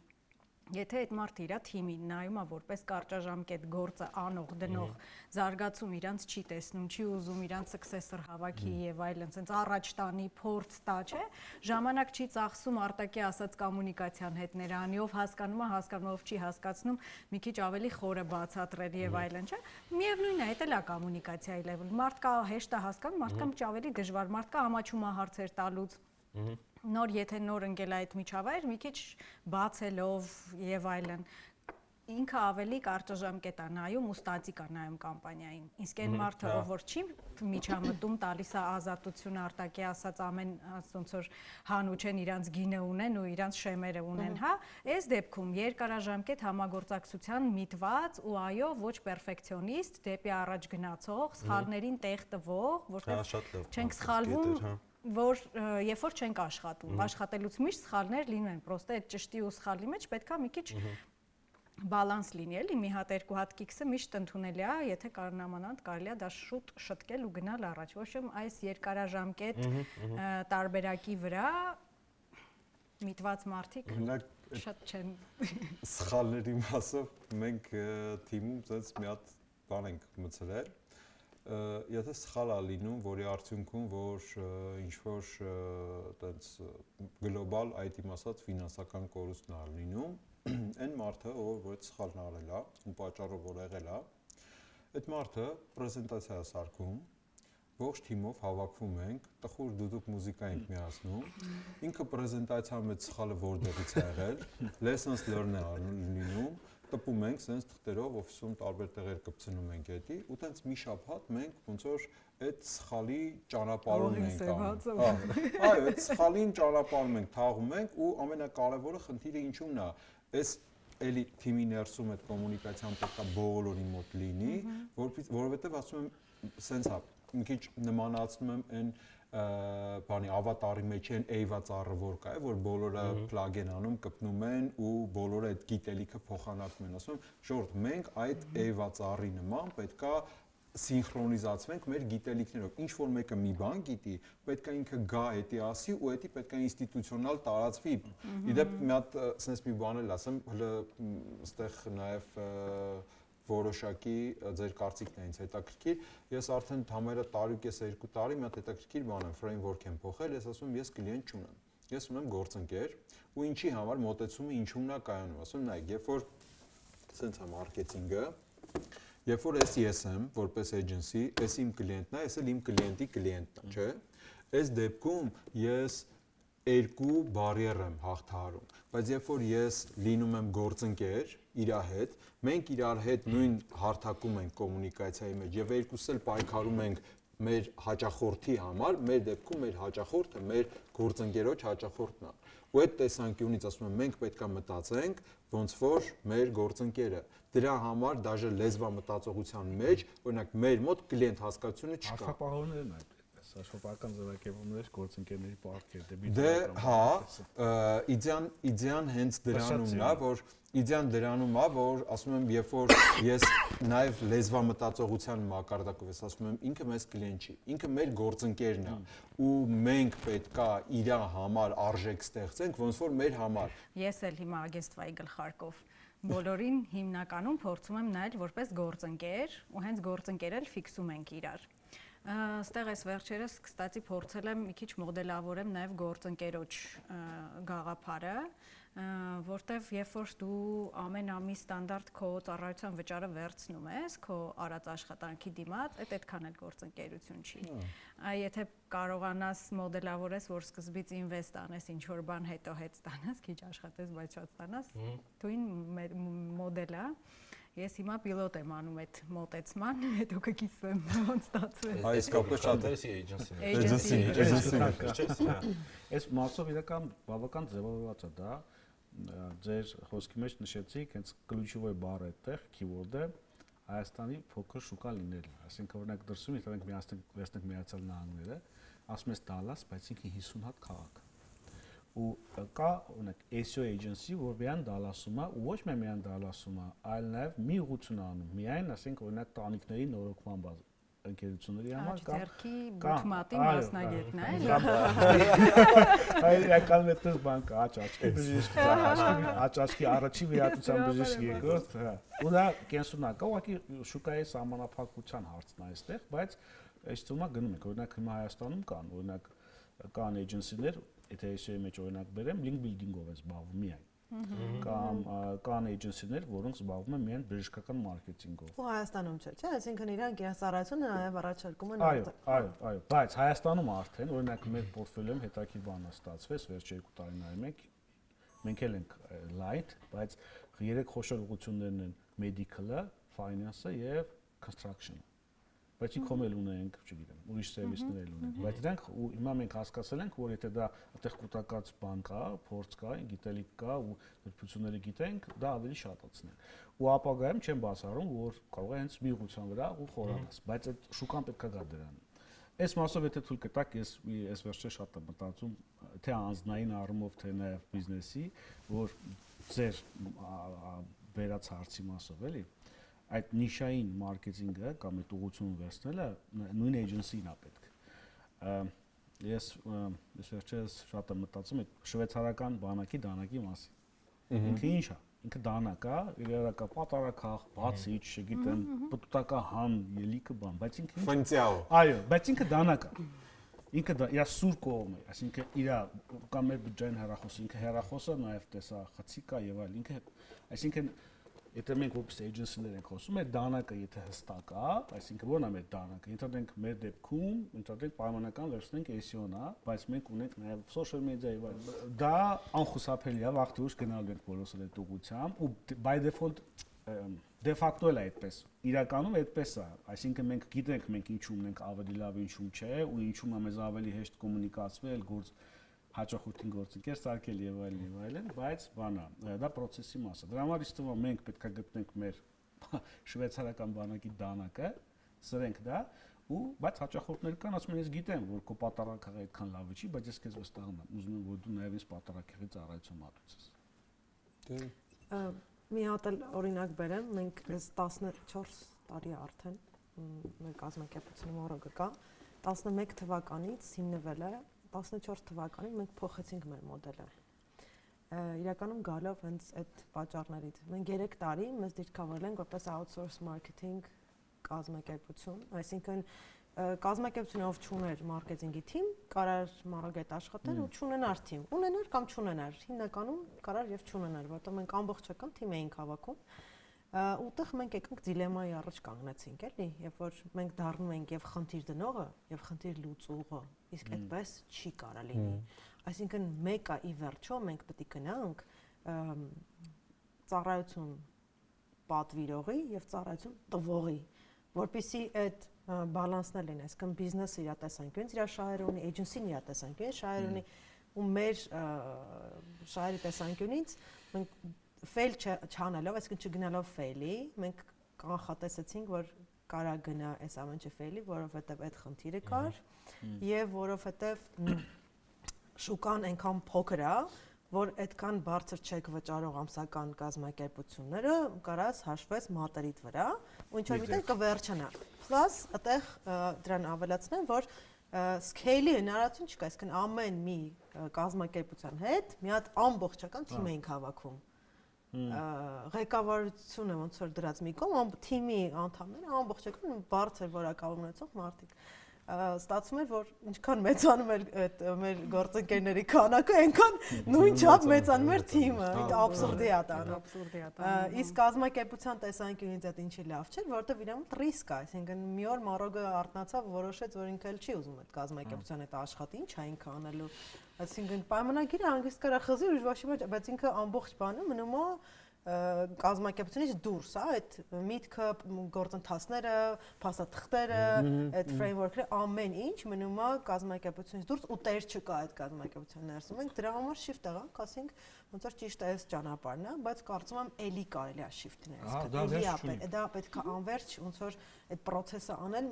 Եթե այդ մարդը իր թիմին նայում է որպես կարճաժամկետ գործը անող դնող զարգացում իրանց չի տեսնում, չի ուզում իրանց successor հավաքի եւ այլն, sense առաջ տանի, փորձ տա, չէ, ժամանակ չի ծախսում Արտակի ասած կոմունիկացիան հետ ներանի, ով հասկանում է, ով չի հասկացնում, մի քիչ ավելի խորը բացատրել եւ այլն, չէ։ Միևնույնն է, դա էլ է կոմունիկացիայի level։ Մարդկա հեշտ է հասկանում, մարդկա մի ավելի դժվար, մարդկա ամաչում է հարցեր տալուց։ Նոր եթե նոր ընկել այդ միջավայր, մի քիչ բացելով եւ այլն, ինքը ավելի կարճաժամկետ է նայում ու ստատիկ է նայում կամպանիային։ Իսկ այն մարդը, ով որ չի միջամտում, տալիս է ազատություն, Արտակի ասած ամեն ոնց որ հանուչեն իրանց գինը ունեն ու իրանց շեմերը ունեն, հա, այս դեպքում երկարաժամկետ համագործակցության միտված ու այո, ոչ պերֆեկցիոնիստ, դեպի առաջ գնացող, սխալներին տեղ տվող, որտեղ չենք սխալվում որ երբ որ չենք աշխատում, աշխատելուց միշտ սխալներ լինեն, պրոստը այդ ճշտի ու սխալի մեջ պետքա մի քիչ բալանս լինի, էլի, մի հատ երկու հատ քիքսը միշտ ընդունելի է, եթե կարողանանք կարելի է դա շուտ շտկել ու գնալ առաջ, ոչ թե այս երկարաժամկետ տարբերակի վրա միտված մարդիկ շատ չեն սխալների մասով մենք թիմում ցած մի հատ բան ենք մցրել եթե սխալ է լինում, որի արդյունքում որ ինչ որ այդպես գլոբալ այդ իմ ասած ֆինանսական կորուստն է լինում, այն մարդը, որ այդ սխալն արել է ու պատճառով որ եղել է, այդ մարդը պրեզենտացիա է սարքում, ողջ թիմով հավաքվում ենք, տխուր դուդուկ մուզիկա ենք միացնում, ինքը պրեզենտացիա մեջ սխալը որտեղից է եղել, lessons learned է լինում, տպում ենք, sense թղթերով օֆիսում տարբեր տեղեր կպցնում ենք էդի, ու տենց մի շաբաթ մենք ոնց որ այդ սխալի ճանապարհում ենք անում։ Այո, այդ սխալին ճանապարհում ենք, թաղում ենք ու ամենակարևորը խնդիրը ինչու՞մն է, այս էլի թիմի ներսում այդ կոմունիկացիան պետք է բոլորի մոտ լինի, որովհետև ասում եմ, sense է, մի քիչ նմանացնում եմ այն բանի ավատարի մեջ են Ava ծառը որ կա, որ բոլորը plug են անում, կպնում են ու բոլորը այդ գիտելիքը փոխանակում են, ասում եմ, ժողովուրդ, մենք այդ Ava ծառի նման պետքա սինխրոնիզացվենք մեր գիտելիքներով։ Ինչ որ մեկը մի բան գիտի, պետք է ինքը գա էդի ասի ու էդի պետք է ինստիտուցիոնալ տարածվի։ Իդեպ մի հատ sense մի բան էլ ասեմ, հələ այստեղ նաև որոշակի ձեր կարծիքն է ինձ հետաքրքիր։ Ես արդեն համարյա տարի ու կես 2 տարի մի հատ հետաքրքիր բան եմ, framework եմ փոխել, ես ասում եմ ես կլիենտ չունեմ։ Ես ունեմ գործընկեր ու ինչի համար մոտեցումը ինչու՞մն է կայանում։ Ասում նայեք, երբ որ sense է մարքեթինգը, երբ որ ես եմ որպես agency, ես իմ կլիենտն է, ես էլ իմ կլիենտի կլիենտն եմ, չէ՞։ Այս դեպքում ես երկու բարիեր եմ հաղթահարում, բայց երբ որ ես լինում եմ գործընկեր իր հետ, մենք իրար հետ նույն հարթակում ենք կոմունիկացիայի մեջ եւ երկուսս էլ պայքարում ենք մեր հաճախորդի համար, մեր դեպքում մեր հաճախորդը մեր գործընկերոջ հաճախորդն է։ Ու այդ տեսանկյունից ասում եմ, մենք պետք է մտածենք, ոնց որ մեր գործընկերը։ Դրա համար դաժե լեզվամտածողության մեջ, օրինակ, մեր մոտ կլիենտ հասկացությունը չկա։ Աշխատողներն այդ աշխատական ձևակերպումներ գործընկերների պարտքեր դեպի Դե, հա, իդեան հենց դրանում է, որ իդեան դրանում է, որ ասում եմ, երբ որ ես նաև լեզվամտածողության մակարդակով ես ասում եմ, ինքը մեզ կլիենտ չի, ինքը մեր գործընկերն է, ու մենք պետքա իր համար արժեք ստեղծենք, ոնց որ մեր համար։ Ես էլ հիմա ագենստվայի գլխարկով բոլորին հիմնականում փորձում եմ նայել որպես գործընկեր, ու հենց գործընկերել ֆիքսում ենք իրար։ Ստեղ այս վերջերս կստացի փորձել եմ մի քիչ մոդելավորեմ նաև գործընկերոջ գաղափարը, որտեվ երբ որ դու ամեն ամիս ստանդարտ քո ծառայության վճարը վերցնում ես քո արած աշխատանքի դիմաց, այդքան էլ գործընկերություն չի։ Եթե կարողանաս մոդելավորես, որ սկզբից ինվեստ անես ինչ որ բան, հետո հետ ստանաս, քիչ աշխատես, բայց շատ ստանաս, թույն մոդել է։ Ես հիմա պիլոտ եմ անում այդ մոտեցման, հետո կկիսվեմ ոնց ստացվեց։ Այս կապը շատ էջենսի։ Այս մասով իրական բավական ձևավորված է դա։ Ձեր խոսքի մեջ նշեցիք, հենց ключевой բառը այդտեղ, keyword-ը Հայաստանի փոքր շուկա լինելն է։ Այսինքն օրինակ դրսում եթե մենք վերցնենք Միացյալ Նահանգները, ասում ես Դալլաս, բայց ինքը 50 հատ քաղաք։ Ու կա օրինակ SEO agency, որ միայն Դալլասում է, ու ոչ միայն Դալլասում է, այլ նաև մի ուղղություն անում։ Միայն, ասենք օրինակ տանիքների նորոգման բազ ընկերությունների համար Ձերքի բութմատի մասնագետն է։ Այ իրական այդպես բան կա, աչքի բժիշկ, աչքի առաջի վերահսկողության բժիշկ երկրորդ, հա։ Ու դա կենսունակ է, ուղղակի շուկայի սահմանափակության հարցն է այստեղ, բայց այս թվում է գնում ենք, օրինակ հիմա Հայաստանում կան, օրինակ կան էջենսիներ, եթե SEO-ի մեջ օրինակ բերեմ, link building-ով են զբաղվում միայն։ Կամ կան էջենսիներ, որոնք զբաղվում են միայն բժշկական մարքեթինգով։ Ու Հայաստանում չէ, այսինքն իրանք ծառայությունը նաև առաջարկում են։ Այո, բայց Հայաստանում արդեն, օրինակ մեր պորտֆոլիոյում հետաքրքիր բան է ստացվեց վերջ 2 տարիների մենք էլ ենք light, բայց 3 խոշոր ուղղություններն են medical-ը, finance-ը եւ construction-ը։ Բայց ինքն էլ ունենք, չգիտեմ, ուրիշ սերվիսներ էլ ունենք, բայց դրանք ու հիմա մենք հասկացել ենք, որ եթե դա այդտեղ կൂട്ടակած բան կա, փորձ կա, գիտելիք կա ու դրդությունները գիտենք, դա ավելի շատացնել։ Ու ապագայում չեմ բացառում, որ կարող է հենց մի ուղղության վրա ու խորանաս, բայց այդ շուկան պետք է գա դրան։ Այս մասով եթե թույլ կտակ, ես վերջերս շատ եմ մտածում, թե անձնային առումով, թե նաև բիզնեսի, որ ձեր վերած հարցի մասով էլի այդ նիշային մարքեթինգը կամ այդ ուղղությունը վերցնելը նույն էջենսին է պետք։ Ես վերջերս շատ եմ մտածում այդ շվեյցարական բանակի դանակի մասին։ Ինքը ինչ է։ Ինքը դանակ է, իրակա պատարակախ, բացի, չգիտեմ, պտուտակահան, ելիքը բան, բայց ինքը ֆունկցիալ։ Այո, բայց ինքը դանակ է։ Ինքը դա իր սուր կողմը է, այսինքն իր կամ մեր բջջային հեռախոսը, ինքը հեռախոսը նաև տեսա խցիկա եւ այլ, ինքը այսինքն եթե մենք որպես էջենսիներ ենք խոսում, այդ դանակը եթե հստակ է, այսինքն ո՞րն է մեր դանակը։ Ինտերնետ մեր դեպքում, ինտերնետ պայմանական վերցնենք SEO-ն է, բայց մենք ունենք նաև social media եւ այլ։ Դա անխուսափելի է, վաղ թե ուշ գնալու ենք բոլորս այդ ուղղությամբ, ու by default de facto էլ է այդպես։ Իրականում այդպես է, այսինքն մենք գիտենք մենք ինչու ունենք ավելի լավ, ինչու չէ, ու ինչու է մեզ ավելի հեշտ կոմունիկացվել, գործ հաճախորդին գործընկեր սարքել եւ այլն, բայց բանա, դա process-ի մաս է։ Դրա համար իսկ թվում է մենք պետք է գտնենք մեր շվեյցարական բանակի դանակը, սրենք դա, ու բայց հաճախորդներ կան, ասում են ես գիտեմ, որ քո պատարակը այդքան լավ չի, բայց ես քեզ վստահում եմ, ուզում եմ որ դու նաեւ ինձ պատարակի ծառայություն մատուցես։ Մի հատ էլ օրինակ բերեմ, մենք 14 տարի արդեն մեր կազմակերպությունը մոռոգը կա, 11 թվականից հիմնվել է 14 թվականին մենք փոխեցինք մեր մոդելը։ Իրականում գալով հենց այդ պատճառներից։ Մենք 3 տարի մեզ դիրքավորել ենք որպես outsource marketing կազմակերպություն, այսինքն կազմակերպությունը ով չուներ մարքեթինգի թիմ, կարար մարոգետ աշխատել ու չունենար թիմ։ Ունենար կամ չունենար, հիմնականում կարար եւ չունենար, որտեղ մենք ամբողջական թիմ էինք հավաքում։ Ուտեղ մենք եկանք դիլեմայի առաջ կանգնեցինք, էլի, երբ որ մենք դառնում ենք եւ խնդիր դնողը եւ խնդիր լուծողը, իսկ այդպես չի կարա լինի։ Այսինքն մեկը ի վերջո մենք պետք է գնանք ծառայություն պատվիրողի եւ ծառայություն տվողի որպեսզի այդ բալանսն լինի, այսինքն բիզնեսը իր տեսանկյունից իր շահերը ունի, էջենսին իր տեսանկյունից շահեր ունի, ու մեր շահերի տեսանկյունից մենք fail չանելով, այսինքն չգնալով fail-ի, մենք կանխատեսեցինք, որ կարա գնա այս ամեն ինչը fail-ի, որովհետև այդ խնդիրը կար եւ որովհետև շուկան այնքան փոքր է, որ այդքան բարձր չեք վճարող ամսական կազմակերպությունները կարաս հաշվես մատերիդ վրա, ու ինչ որ միտեղ կվերջանա։ Plus այդտեղ դրան ավելացնեմ, որ scale-ի հնարավորություն չկա, այսինքն ամեն մի կազմակերպության հետ մի հատ ամբողջական թիմ էինք հավաքում։ Ղեկավարությունը ոնց որ դրած մի կողմ, թիմի անդամները ամբողջական բարձր որակավորում ունեցող մարդիկ։ Ստացվում է, որ ինչքան մեծանում էր այդ մեր գործընկերների քանակը, այնքան նույն չափ մեծանում էր թիմը, աբսուրդի է տանում։ Իսկ կազմակերպության տեսանկյունից այդ ինչի լավ չէր, որովհետև իրեն ռիսկ է, այսինքն մի օր Մարոգը արթնացավ, որոշեց, որ ինքը էլ չի ուզում այդ կազմակերպության հետ աշխատի, ինչ է ինքը անելու։ Այսինքն պայմանագիրը հանգիստ կարա խզի ու ոչ մի, բայց ինքը ամբողջ բանը մնում է կազմակերպությունից դուրս, այդ միտքը, գործընթացները, փաստաթղթերը, այդ framework-ը, ամեն ինչ մնում է կազմակերպությունից դուրս ու տեր չկա այդ կազմակերպության ներսում։ Մենք դրա համար shift եղանք, ասենք, ոնց որ ճիշտ է այս ճանապարհն է, բայց կարծում եմ էլի կարելի է shift լինել։ Դա պետք է անverջ ոնց որ այդ process-ը անել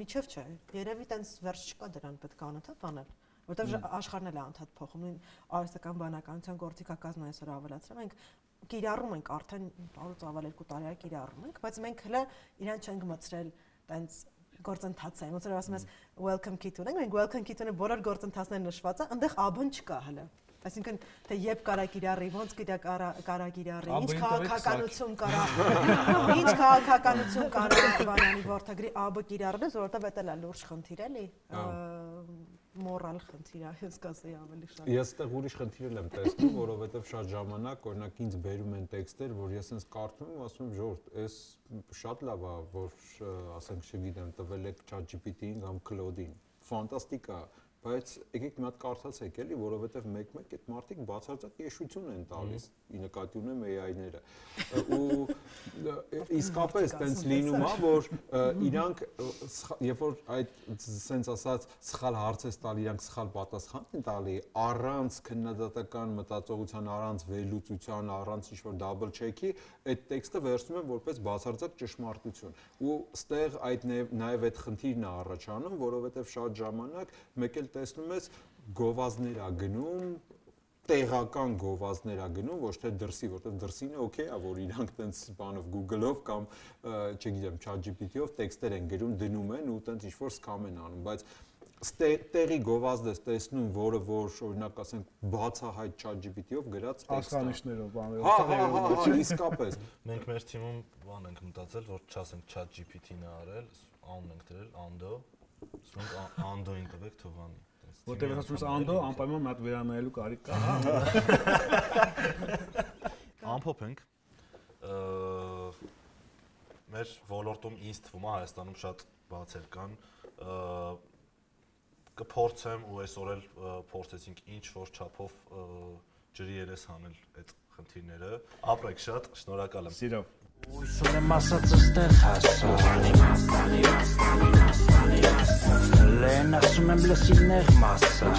միջև չէ։ Երևի տենց վերջ չկա դրան, պետք է անընդհատ անել։ Որտեւ աշխարհն էլ է անդադ փոխում, նույն արհեստական բանականության գործիքակազմը այսօր ավելացրել ենք, կիրառում ենք արդեն տարուց ավել 2 տարի է կիրառում ենք, բայց մենք հələ իրան չենք մտցրել տենց գործընթաց է, ոնց որ ասում ես welcome kit ունենք, մենք welcome kit-ը բոլոր գործընթացները նշված է, այնտեղ աբն չկա հələ։ Այսինքն թե երբ կարա կիրառի, ոնց կարա կիրառի, ինչ քաղաքականություն կարա, ինչ քաղաքականություն կարա բանանի ворթագրի ԱԲ կիրառելուց, որովհետև դա էլ է լուրջ խնդիր էլի, մորալ խնդիր է, ես կասեի ավելի շատ։ Ես այդտեղ ուրիշ խնդիր եմ տեսնում, որովհետև շատ ժամանակ օրինակ ինձ բերում են տեքստեր, որ ես ինձ կարդում եմ, ասում եմ ժողովուրդ, այս շատ լավ է, որ ասենք չգիտեմ, տվել եք ChatGPT-ին կամ Claude-ին, ֆանտաստիկ է, բայց եկեք մի հատ կարդացեք էլի, որովհետև մեկ-մեկ այդ մարդիկ բացարձակ եշություն են տալիս, ի նկատի ունեմ AI-ները։ Ու իսկապես տենց լինում է, որ իրանք երբ որ այդ սենց ասած սխալ հարց ես տալի, իրանք սխալ պատասխան են տալի, առանց քննադատական մտածողության, առանց վերլուծության, առանց ինչ-որ double check-ի, այդ տեքստը վերցնում են որպես բացարձակ ճշմարտություն։ Ու ստեղ այդ նաև այդ խնդիրն է առաջանում, որովհետև շատ ժամանակ մեկ էլ տեսնում ես գովազներ է գնում, տեղական գովազներ է գնում, ոչ թե դրսի, որտեղ դրսին օքեյ է, որ իրանք տենց բանով Google-ով կամ չգիտեմ, ChatGPT-ով տեքստեր են գրում, դնում են ու տենց ինչ-որ սկամ են անում, բայց տեղի գովազդ ես տեսնում, որը որ օրինակ ասենք բացահայտ ChatGPT-ով գրած տեքստ է։ Ասկանիշներով, բաներով, իսկապես։ Մենք մեր թիմում բան ենք մտածել, որ չասենք ChatGPT-ն է արել, անուն ենք դրել Ando, ասենք Ando-ին տվեք թողանի։ որտեղ ասում ես Ando, անպայման մի հատ վերանայելու կարիք կա։ Ամփոփենք։ Մեր ոլորտում ինձ թվում է Հայաստանում շատ բացեր կան, կփորձեմ ու այսօր էլ փորձեցինք ինչ որ չափով ջրի երես հանել այդ խնդիրները։ Ապրեք շատ, շնորհակալ եմ։ Սիրով։ Ույսուն եմ ասած ստեղ հասա Լեն ասում եմ լսիներ մասա